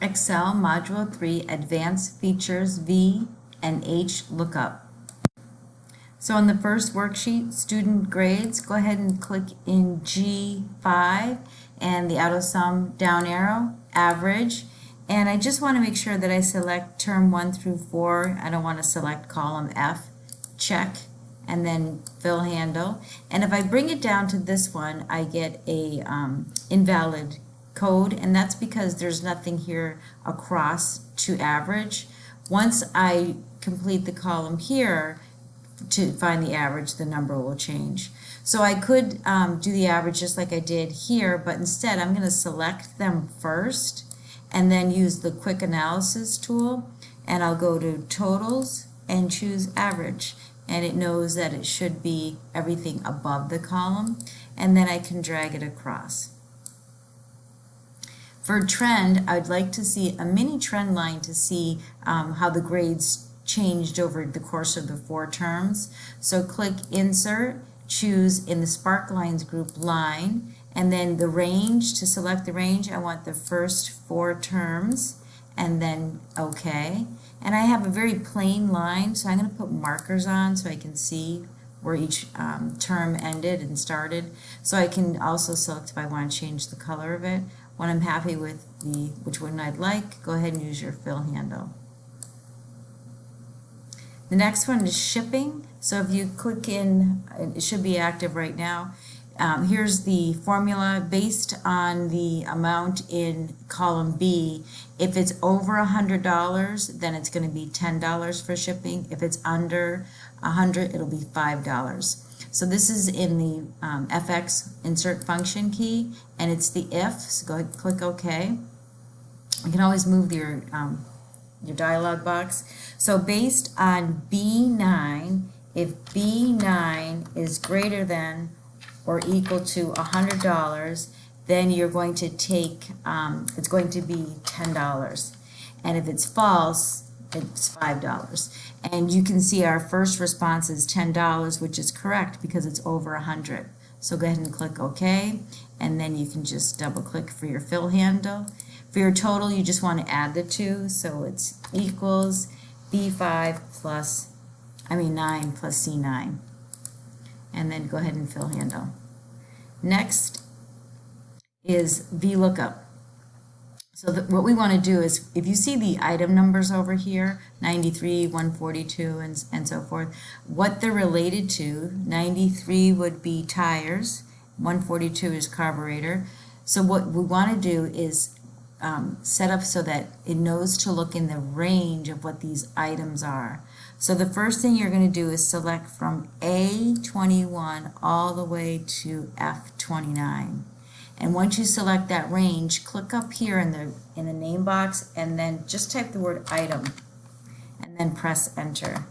Excel Module 3 Advanced Features V and H Lookup. So on the first worksheet, student grades, go ahead and click in G5 and the auto sum down arrow, average. And I just want to make sure that I select term 1 through 4. I don't want to select column F. Check, and then fill handle. And if I bring it down to this one, I get a invalid code, and that's because there's nothing here across to average. Once I complete the column here to find the average, the number will change. So I could do the average just like I did here, but instead I'm going to select them first and then use the quick analysis tool, and I'll go to totals and choose average, and it knows that it should be everything above the column, and then I can drag it across. For trend, I'd like to see a mini trend line to see how the grades changed over the course of the 4 terms. So click Insert, choose in the Spark Lines group Line, and then the range. To select the range, I want the first 4 terms, and then OK. And I have a very plain line, so I'm going to put markers on so I can see where each term ended and started. So I can also select if I want to change the color of it. When I'm happy with which one I'd like, go ahead and use your fill handle. The next one is shipping. So if you click in, it should be active right now. Here's the formula based on the amount in column B. If it's over $100, then it's going to be $10 for shipping. If it's under $100, it'll be $5. So this is in the FX insert function key, and it's the if. So go ahead and click OK. You can always move your dialog box. So based on B9, if B9 is greater than or equal to $100, then you're going to take, it's going to be $10. And if it's false, it's $5. And you can see our first response is $10, which is correct because it's over 100. So go ahead and click OK, and then you can just double click for your fill handle. For your total, you just want to add the 2, so it's equals B5 plus, 9 plus C9. And then go ahead and fill handle. Next is Vlookup. So what we want to do is, if you see the item numbers over here, 93, 142, and so forth, what they're related to, 93 would be tires, 142 is carburetor. So what we want to do is set up so that it knows to look in the range of what these items are. So the first thing you're going to do is select from A21 all the way to F29. And once you select that range, click up here in the name box and then just type the word item and then press enter.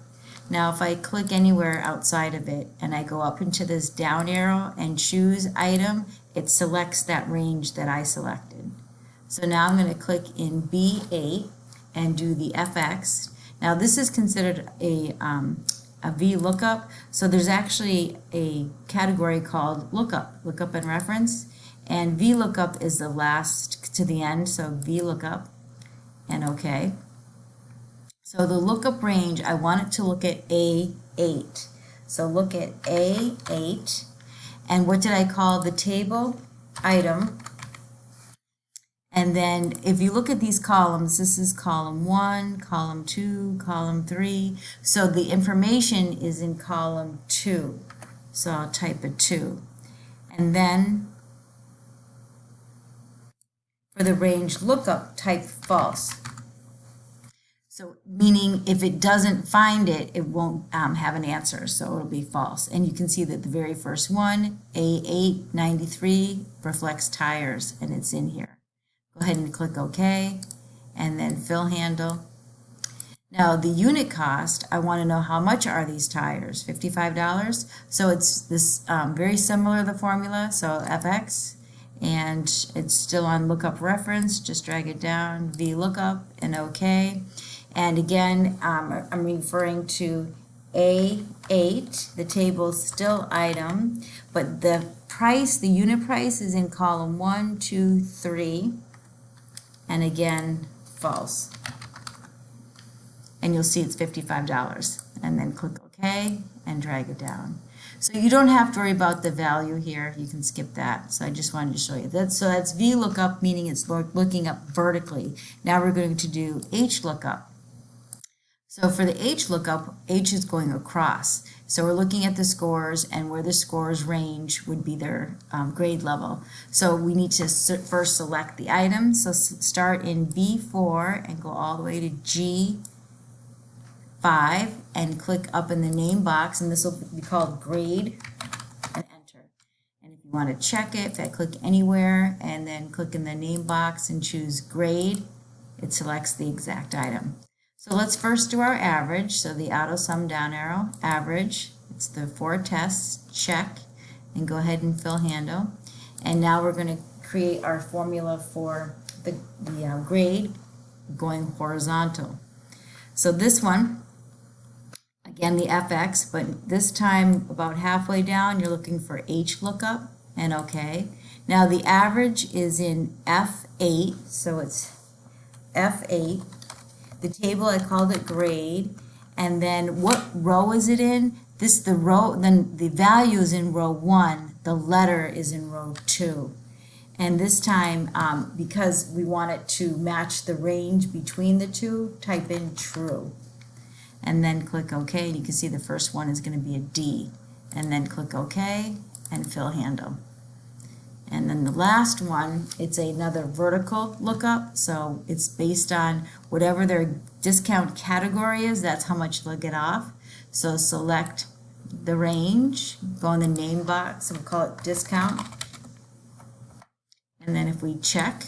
Now if I click anywhere outside of it and I go up into this down arrow and choose item, it selects that range that I selected. So now I'm going to click in B8 and do the FX. Now this is considered a Vlookup, so there's actually a category called lookup and reference, and Vlookup is the last to the end, so Vlookup and OK. So the lookup range, I want it to look at A8. So look at A8, and what did I call the table? Item. And then if you look at these columns, this is column 1, column 2, column 3. So the information is in column 2. So I'll type a 2. And then for the range lookup, type false. So meaning if it doesn't find it, it won't have an answer. So it'll be false. And you can see that the very first one, A8, 93, reflects tires, and it's in here. Go ahead and click OK, and then fill handle. Now the unit cost, I want to know how much are these tires, $55. So it's this very similar to the formula, so FX, and it's still on lookup reference, just drag it down, Vlookup, and OK. And again, I'm referring to A8, the table is still item, but the price, the unit price is in column 1, 2, 3. And again, false. And you'll see it's $55. And then click OK and drag it down. So you don't have to worry about the value here. You can skip that. So I just wanted to show you that. So that's Vlookup, meaning it's looking up vertically. Now we're going to do H Lookup. So for the H lookup, H is going across. So we're looking at the scores, and where the scores range would be their grade level. So we need to first select the item. So start in B4 and go all the way to G5 and click up in the name box, and this will be called grade, and enter. And if you want to check it, if I click anywhere and then click in the name box and choose grade, it selects the exact item. So let's first do our average. So the auto sum down arrow, average, it's the 4 tests, check, and go ahead and fill handle. And now we're going to create our formula for the grade going horizontal. So this one, again the FX, but this time about halfway down you're looking for H lookup and OK. Now the average is in F8, so it's F8. The table, I called it grade, and then what row is it in? The row, then the value is in row 1, the letter is in row 2. And this time, because we want it to match the range between the two, type in true. And then click OK, and you can see the first one is going to be a D. And then click OK and fill handle. And then the last one, it's another vertical lookup, so it's based on whatever their discount category is, that's how much they'll get off. So select the range, go in the name box, and we'll call it discount. And then if we check,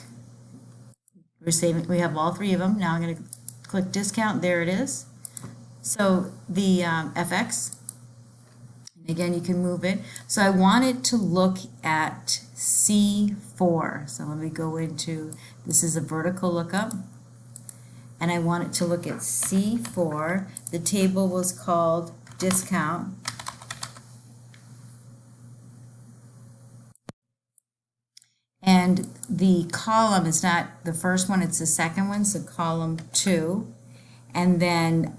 we're saving, we have all 3 of them. Now I'm going to click discount, there it is. So the FX, again, you can move it. So I want it to look at C4. So let me go into, this is a vertical lookup. And I want it to look at C4. The table was called discount. And the column is not the first one, it's the second one, so column 2. And then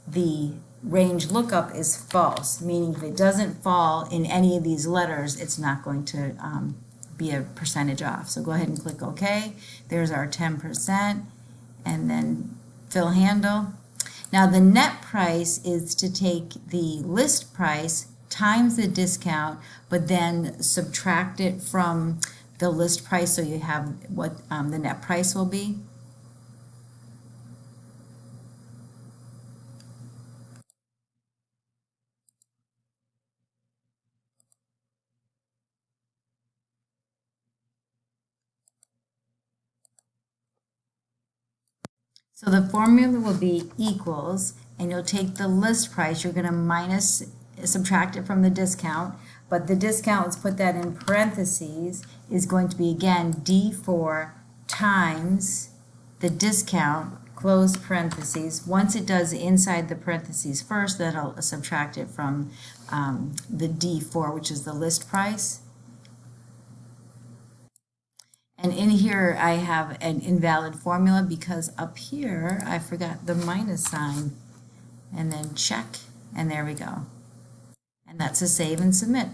the range lookup is false, meaning if it doesn't fall in any of these letters, it's not going to be a percentage off. So go ahead and click OK. There's our 10%, and then fill handle. Now the net price is to take the list price times the discount, but then subtract it from the list price so you have what the net price will be. So the formula will be equals, and you'll take the list price, you're going to subtract it from the discount, but the discount, let's put that in parentheses, is going to be again D4 times the discount, close parentheses. Once it does inside the parentheses first, then I'll subtract it from the D4, which is the list price. And in here I have an invalid formula because up here I forgot the minus sign. And then check, and there we go. And that's a save and submit.